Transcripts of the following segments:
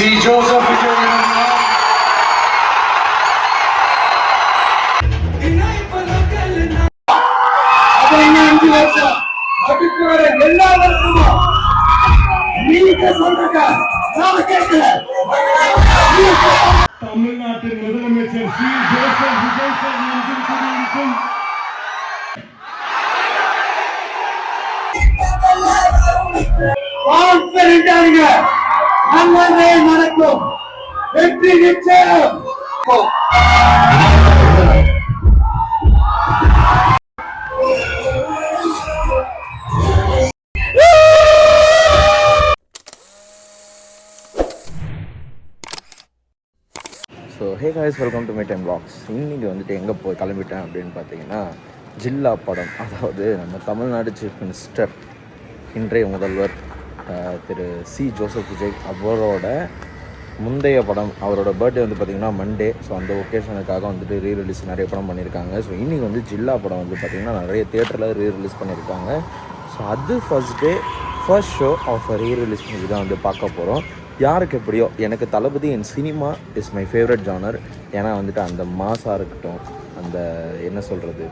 C Joseph Vijay எல்லா வருஷமும் நீங்க சொல்றீங்க நாம கேட்கல. தமிழ்நாட்டின் முதலமைச்சர் சி ஜோசப் விஜய் சார் நெஞ்சில் குடியிருக்கும் கான்பிடன்டாக நல்லதே நடக்கும், வெற்றி நிச்சயம். So hey guys, welcome to my time vlogs. இன்றைக்கி வந்துட்டு எங்கே போய் கிளம்பிட்டேன் அப்படின்னு பார்த்தீங்கன்னா, ஜில்லா படம், அதாவது நம்ம தமிழ்நாடு சீஃப் மினிஸ்டர் இன்றைய முதல்வர் திரு சி ஜோசப் விஜய் அவரோட முந்தைய படம், அவரோட பர்த்டே வந்து பார்த்திங்கன்னா மண்டே. ஸோ அந்த ஒகேஷனுக்காக வந்துட்டு ரீரிலீஸ் நிறைய படம் பண்ணியிருக்காங்க. ஸோ இன்றைக்கி வந்து ஜில்லா படம் வந்து பார்த்திங்கன்னா நிறைய தியேட்டரில் ரீரிலீஸ் பண்ணியிருக்காங்க. ஸோ அது ஃபர்ஸ்ட் ஷோ ஆஃப் ரீரிலீஸ் பண்ணி தான் வந்து பார்க்க போகிறோம். யாருக்கு எப்படியோ, எனக்கு தளபதி என் cinema is my favourite genre. ஏன்னா வந்துட்டு அந்த மாஸாக இருக்கட்டும், அந்த என்ன சொல்கிறது,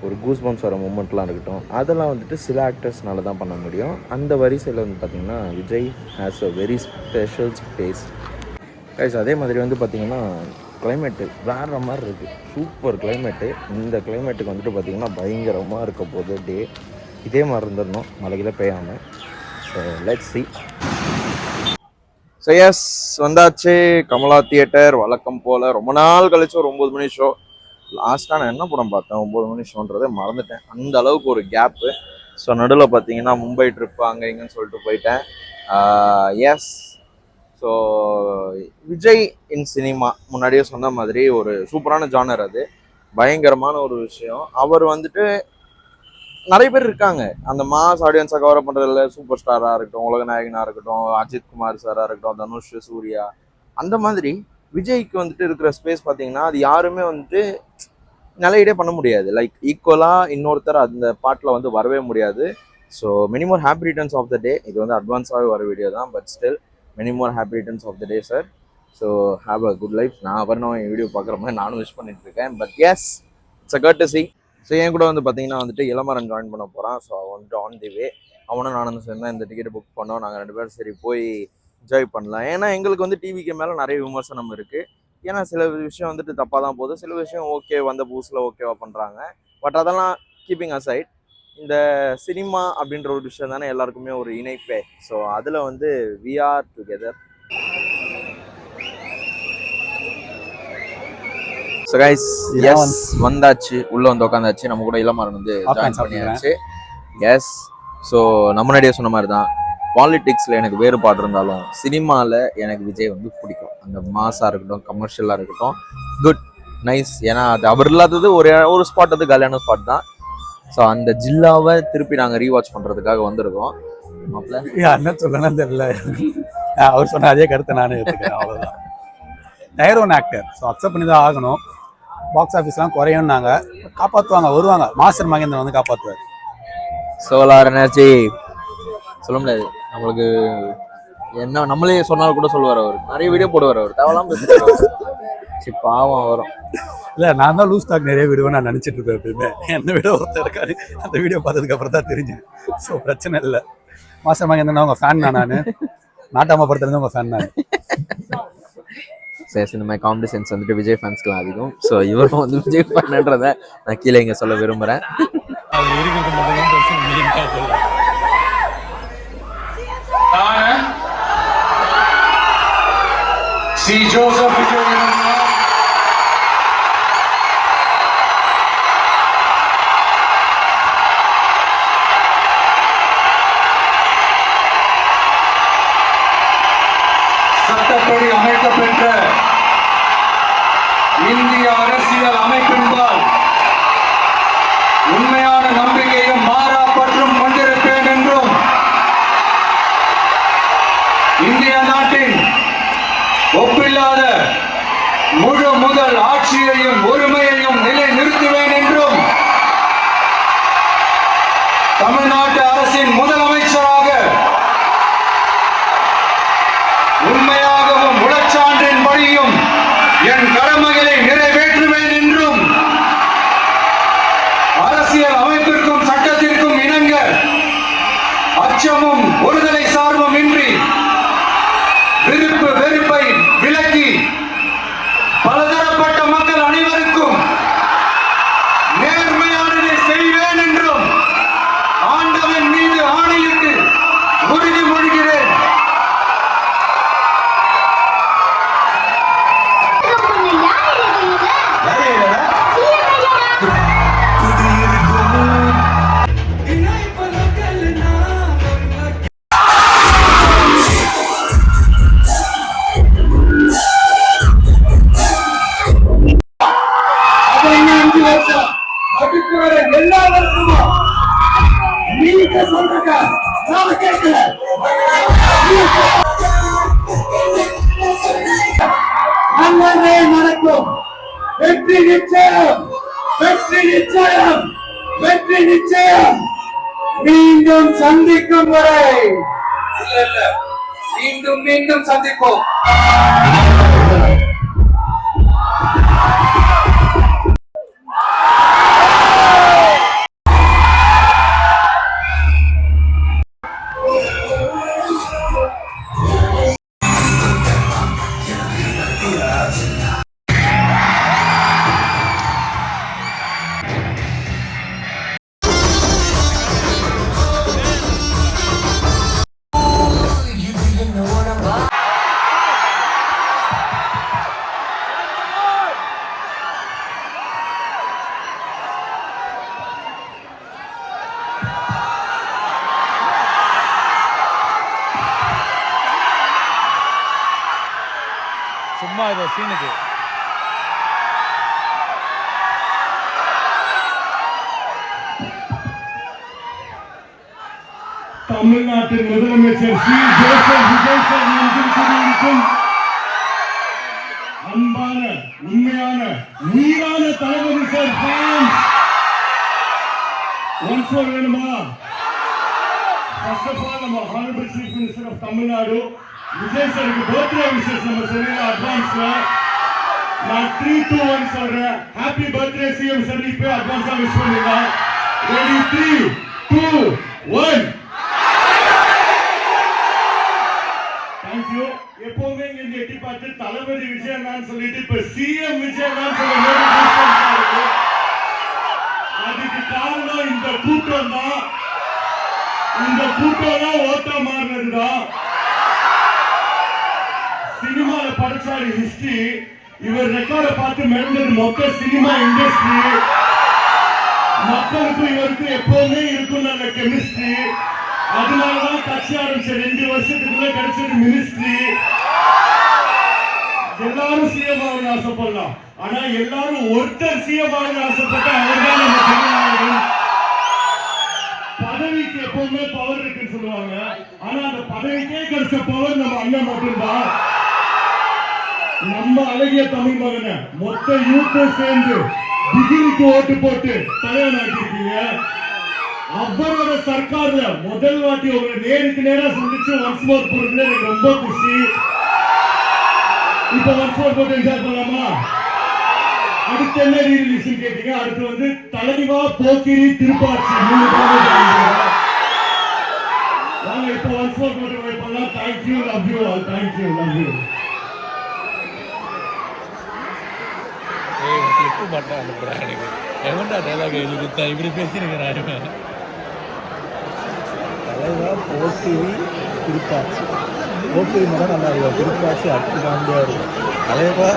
ஒரு கூஸ் பம்ப்ஸ் வர மூமெண்ட்லாம் இருக்கட்டும், அதெல்லாம் வந்துட்டு சில ஆக்டர்ஸ்னால தான் பண்ண முடியும். அந்த வரிசையில் வந்து பார்த்திங்கன்னா Vijay has a very special space guys. அதே மாதிரி வந்து பார்த்திங்கன்னா கிளைமேட்டு வேறு மாதிரி இருக்குது, சூப்பர் கிளைமேட்டு. இந்த கிளைமேட்டுக்கு வந்துட்டு பார்த்திங்கன்னா பயங்கரமாக இருக்க போது டே. இதே மாதிரி இருந்துடணும், மழையில் பெய்யாமல். So let's see. So yes, வந்தாச்சு கமலா தியேட்டர். வழக்கம் போல் ரொம்ப நாள் கழிச்சு ஒரு 9 மணி ஷோ. லாஸ்ட்டாக நான் என்ன படம் பார்த்தேன், 9 மணி ஷோன்றதை மறந்துட்டேன், அந்த அளவுக்கு ஒரு கேப்பு. ஸோ நடுவில் பார்த்தீங்கன்னா மும்பை ட்ரிப்பு அங்கே இங்கேன்னு சொல்லிட்டு போயிட்டேன். Yes, so Vijay in cinema முன்னாடியே சொன்ன மாதிரி ஒரு சூப்பரான ஜானர், அது பயங்கரமான ஒரு விஷயம். அவர் வந்துட்டு நிறைய பேர் இருக்காங்க அந்த மாஸ் ஆடியன்ஸை கவர் பண்ணுறதுல, சூப்பர் ஸ்டாராக இருக்கட்டும், உலக நாயகனாக இருக்கட்டும், அஜித் குமார் சாராக இருக்கட்டும், தனுஷ், சூர்யா, அந்த மாதிரி விஜய்க்கு வந்துட்டு இருக்கிற ஸ்பேஸ் பார்த்தீங்கன்னா அது யாருமே வந்துட்டு நிலையிடே பண்ண முடியாது. லைக் ஈக்குவலாக இன்னொருத்தர் அந்த பாட்டில் வந்து வரவே முடியாது. So many more happy returns of the day. இது வந்து அட்வான்ஸாகவே வர வீடியோ தான், but still many more happy returns of the day sir. So have a good life. நான் வரணும் என் வீடியோ பார்க்குற மாதிரி நானும் விஷ் பண்ணிட்டு இருக்கேன். But yes, it's a courtesy. So என் கூட வந்து பார்த்தீங்கன்னா வந்துட்டு இளமரன் ஜாயின் பண்ண போகிறான். ஸோ அவன் வந்துட்டு ஆன் தி வே. அவனும் நானும் சேர்ந்து தான் இந்த டிக்கெட் புக் பண்ணோம். நாங்கள் 2 பேரும் சரி போய் என்ஜாய் பண்ணலாம். ஏன்னா எங்களுக்கு வந்து டிவிக்கு மேலே நிறைய விமர்சனம் இருக்குது. ஏன்னா சில விஷயம் வந்துட்டு தப்பாக தான் போகுது, சில விஷயம் ஓகே, வந்த புதுசில் ஓகேவா பண்ணுறாங்க. பட் அதெல்லாம் கீப்பிங் அசைட், இந்த சினிமா அப்படின்ற ஒரு விஷயம் தானே எல்லாருக்குமே ஒரு இணைப்பே. ஸோ அதில் வந்து we are together. So guys, yes வந்தாச்சு, உள்ளே வந்து உட்காந்தாச்சு. நம்ம கூட இளமரன் வந்து ஜாயின் பண்ணியாச்சு. எஸ், ஸோ நம்ம முன்னாடியே சொன்ன மாதிரி தான், பாலிடிக்ஸில் எனக்கு வேறுபாடு இருந்தாலும் சினிமாவில் எனக்கு விஜய் வந்து பிடிக்கும். அந்த மாஸாக இருக்கட்டும், கமர்ஷியலாக இருக்கட்டும், குட் நைஸ். ஏன்னா அது அவர் இல்லாதது ஒரு ஸ்பாட், அது கல்யாண ஸ்பாட் தான். ஸோ அந்த ஜில்லாவை திருப்பி நாங்கள் ரீவாட்ச் பண்ணுறதுக்காக வந்திருக்கோம். என்ன சொல்லணும் தெரியல, அவர் சொன்ன அதே கருத்தை நானே எடுத்துக்கிறேன், அவ்வளோதான். டயர் 1 ஆக்டர், ஸோ அக்செப்ட் பண்ணி தான் ஆகணும். பாக்ஸ் ஆஃபீஸ்லாம் குறையும், நாங்கள் காப்பாற்றுவாங்க, வருவாங்க. மாஸ்டர் மகேந்திரன் வந்து காப்பாற்றுவார். சோலார் எனர்ஜி சொல்ல முடியாது நம்மளுக்கு, என்ன நம்மளே சொன்னாலும் கூட சொல்லுவார். அவர் நிறைய வீடியோ போடுவார், அவர் தேவலாம் சரி பாவம் வரும். இல்லை, நான் தான் லூஸ் டாக் நிறைய வீடியோ நான் நினச்சிட்டு இருப்பேன் எப்பயுமே. என்ன வீடியோ ஒருத்தர் இருக்காரு, அந்த வீடியோ பார்த்ததுக்கு அப்புறம் தான் தெரிஞ்சேன். ஸோ பிரச்சனை இல்லை. மாஸ்டர் மகேந்திரன் உங்கள் ஃபேன் தான், நான் நாட்டாம படத்துலேருந்து உங்கள் ஃபேன் நான். சரி, இந்த மாதிரி காமெடி சென்ஸ் வந்துட்டு விஜய் ஃபேன்ஸ்க்குலாம் அதிகம். ஸோ இவரும் வந்து விஜய் ஃபேன்ன்றதை நான் கீழே இங்கே சொல்ல விரும்புகிறேன். சி ஜோசப் விஜய் சட்டப்படி அமைக்கப்பெற்ற இந்திய அரசியல் அமைப்பின்பால் உண்மையான நம்பிக்கையும் மாறா பற்றும் கொண்டிருப்பேன் என்றும், இந்திய நாட்டின் ஒப்பில்லாத முழு முதல் ஆட்சியையும் உரிமையையும் நிலை நிறுத்துவேன் என்றும், தமிழ்நாட்டு அரசின் முதலமைச்சராக உண்மையாகவும் என் கடமைகளை நிறைவேற்றுவேன் என்றும் அரசியல் அமைப்பிற்கும் சட்டத்திற்கும் இணங்க அச்சமும் ஒருதலை சார்பும் இன்றி விருப்பு வெறுப்பை விலக்கி பலதரப்பட்ட மக்கள் அனைவருக்கும் நேர்மையானதை செய்வேன் என்றும் ஆண்டவன் மீது ஆணையிட்டு உறுதிமொழிகிறேன். எல்லாருக்கும் நீங்க சொல்றீங்க நாம கேட்கல. நல்லதே நடக்கும். வெற்றி நிச்சயம், வெற்றி நிச்சயம், வெற்றி நிச்சயம். மீண்டும் சந்திக்கும் வரை இல்ல மீண்டும் மீண்டும் சந்திப்போம். சும்மா இதோ சீனுக்கு தமிழ்நாட்டின் முதலமைச்சர் சி ஜோசப் விஜய் சார் நெஞ்சில் குடியிருக்கும் அன்பான உண்மையான உயிரான Thalapathy sir fans once more வேணுமா? ஃபர்ஸ்ட் ஆஃப் ஆல் நம்ம honourable chief minister of Tamil Nadu Vijay சாருக்கு பர்த்டே விஷஸ் நம்ம சொல்லிடுறோம் அட்வான்ஸ்ல. நான் 3, 2, 1 சொல்றேன். Happy birthday CM sir. இப்போ அட்வான்ஸா விஷ் பண்ணுங்க. ரெடி 3, 2, 1. தேங்க்யூ. எப்பவுமே இங்க எட்டி பார்த்து தளபதி விஜய் நான் சொல்லிட்டு இப்ப சிஎம் விஜய் நான் சொல்ல அதுக்கு காரணம் இந்த கூட்டம் தான். இந்த கூட்டம் தான் ஓட்டா மாறினதுதான். சினிமால படிச்சாரு ஹிஸ்டரி. இவர் ரெக்கார்ட பார்த்து மிளந்தது மொத்த சினிமா இண்டஸ்ட்ரி. மக்களுக்கும் இவருக்கும் எப்பவுமே இருக்கும் நல்ல கெமிஸ்ட்ரி. அதனாலதான் கட்சி ஆரம்பிச்ச 2 வருஷத்துக்குள்ள கிடைச்சது மினிஸ்ட்ரி. எல்லாரும் சிஎம் ஆகணும்னு ஆசைப்படலாம். ஆனா எல்லாரும் ஒருத்தர் சிஎம் ஆகணும்னு ஆசைப்பட்டா அவர்தான் நம்ம தமிழ்நாடு. பதவிக்கு எப்பவுமே பவர் இருக்குன்னு சொல்லுவாங்க. ஆனா அந்த பதவிக்கே கிடைச்ச பவர் நம்ம அண்ணன் மட்டும்தான். நம்ம அழகிய தமிழ் மகனை மொத்த யூத் சேர்ந்து டிகிரிக்கு ஓட்டு போட்டு தலைவனாக்கிருக்கீங்க. அவரோட சர்க்கார்ல முதல் வாட்டி ஒரு நேருக்கு நேரா சந்திச்சு ஒன்ஸ் மோர் போறதுல எனக்கு ரொம்ப குஷி. இப்ப ஒன்ஸ் மோர் போட்டு என்ஜாய் பண்ணலாமா? அடுத்து என்ன ரீரிலீஸ் கேட்டீங்க? அடுத்து வந்து தலைவா போக்கிரி திருப்பாச்சி 3 வாங்க இப்ப ஒன்ஸ் மோர் போட்டு வெயிட் பண்ணலாம். Thank you, love you all. Thank you, love you. Clip மட்டும் அனுப்புறேன். எனக்கு எவன்டா டைலாக் எழுதி கொடுத்தா இப்படி பேசியிருக்கிறாரு. தலைவா போக்கிரி திருப்பாச்சி. போக்கிரி மட்டும் நல்லா இருக்கும். திருப்பாச்சி அடுத்து காண்டியாக இருக்கும். தலைவா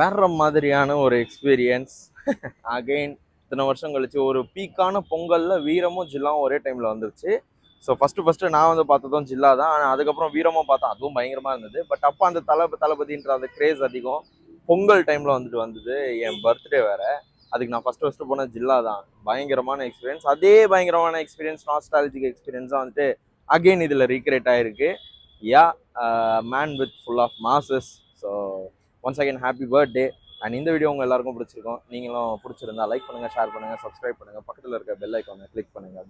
வேற மாதிரியான ஒரு எக்ஸ்பீரியன்ஸ். அகைன் இத்தனை வருஷம் கழிச்சு ஒரு பீக்கான பொங்கலில் வீரமும் ஜில்லாவும் ஒரே டைமில் வந்துருச்சு. ஸோ ஃபஸ்ட்டு நான் வந்து பார்த்ததும் ஜில்லா தான். ஆனால் அதுக்கப்புறம் வீரமும் பார்த்தேன். அதுவும் பயங்கரமாக இருந்தது. பட் அப்போ அந்த தளபதின்ற அந்த கிரேஸ் அதிகம். பொங்கல் டைமில் வந்தது. என் பர்த்டே வேறு. அதுக்கு நான் ஃபஸ்ட்டு போன ஜில்லா தான். பயங்கரமான எக்ஸ்பீரியன்ஸ். அதே பயங்கரமான எக்ஸ்பீரியன்ஸ், நாஸ்டாலஜிக் எக்ஸ்பீரியன்ஸாக வந்துட்டு அகெயின் இதில் ரீக்ரியேட் ஆகிருக்கு. Yeah, man with full of masses. So once again happy birthday. And இந்த வீடியோ உங்கள் எல்லாருக்கும் பிடிச்சிருக்கும். நீங்களும் பிடிச்சிருந்தா லைக் பண்ணுங்கள், ஷேர் பண்ணுங்கள், சப்ஸ்கிரைப் பண்ணுங்கள், பக்கத்தில் இருக்க பெல் ஐக்கானை கிளிக் பண்ணுங்கள்.